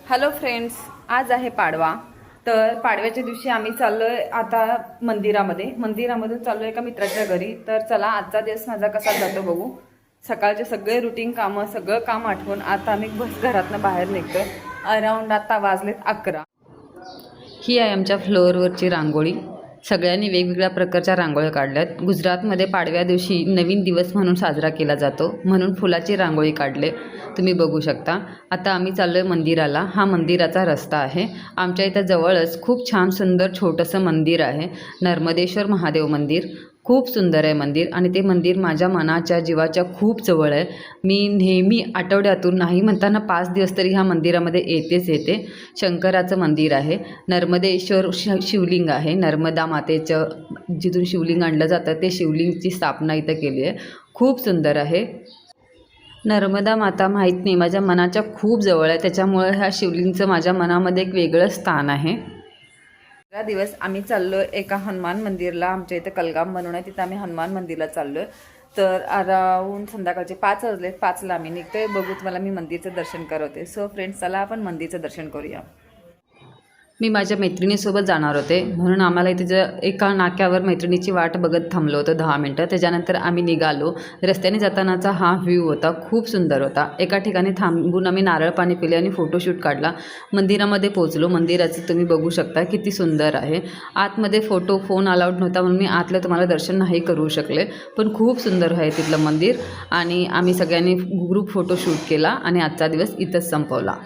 Hello friends, आज आहे पाडवा. तर पाडव्याच्या दिवशी आम्ही चाललोय आता मंदिरामधून चाललोय एका मित्राच्या घरी. तर चला आजचा दिवस माझा कसा जातो बघू. सकाळचे सगळे रुटीन कामं सगळं काम आठवून आता आम्ही बस घरातनं बाहेर निघतोय. अराऊंड आता वाजलेत 11. ही आहे आमच्या फ्लोअरवरची रांगोळी. सगळ्यांनी वेगवेगळ्या प्रकारच्या रांगोळ्या काढल्यात. गुजरातमध्ये पाडव्या दिवशी नवीन दिवस म्हणून साजरा केला जातो, म्हणून फुलाची रांगोळी काढले. तुम्ही बघू शकता. आता आम्ही चाललो आहे मंदिराला. हा मंदिराचा रस्ता आहे. आमच्या इथं जवळच खूप छान सुंदर छोटंसं मंदिर आहे, नर्मदेश्वर महादेव मंदिर. खूप सुंदर आहे मंदिर आणि ते मंदिर माझ्या मनाच्या जीवाच्या खूप जवळ आहे. मी नेहमी आठवड्यातून नाही म्हणताना 5 दिवस तरी ह्या मंदिरामध्ये येते. शंकराचं मंदिर आहे. नर्मदेश्वर शिवलिंग आहे. नर्मदा मातेचं जिथून शिवलिंग आणलं जातं ते शिवलिंगची स्थापना इथं केली आहे. खूप सुंदर आहे. नर्मदा माता माहीत नाही, माझ्या मनाच्या खूप जवळ आहे. त्याच्यामुळे ह्या शिवलिंगचं माझ्या मनामध्ये एक वेगळं स्थान आहे. दिवस आम्ही चाललो एका हनुमान मंदिरला. आमच्या इथे कलगाम म्हणून आहे, तिथं आम्ही हनुमान मंदिरला चाललो आहे. तर अराऊंड संध्याकाळचे 5 वाजले. 5ला आम्ही निघतोय. बघू तुम्हाला मी मंदिरचं दर्शन करवते. सो फ्रेंड्स, चला आपण मंदिरचं दर्शन करूया. मी माझ्या मैत्रिणीसोबत जाणार होते, म्हणून आम्हाला इथे एका नाक्यावर मैत्रिणीची वाट बघत थांबलो होतो 10 मिनटं. त्याच्यानंतर आम्ही निघालो. रस्त्याने जातानाचा हा व्ह्यू होता, खूप सुंदर होता. एका ठिकाणी थांबून आम्ही नारळ पाणी पिले आणि फोटोशूट काढला. मंदिरामध्ये पोहोचलो. मंदिराचं तुम्ही बघू शकता किती सुंदर आहे. आतमध्ये फोन अलाउड नव्हता म्हणून मी आतलं तुम्हाला दर्शन नाही करू शकले, पण खूप सुंदर आहे तिथलं मंदिर. आणि आम्ही सगळ्यांनी ग्रुप फोटोशूट केला आणि आजचा दिवस इथंच संपवला.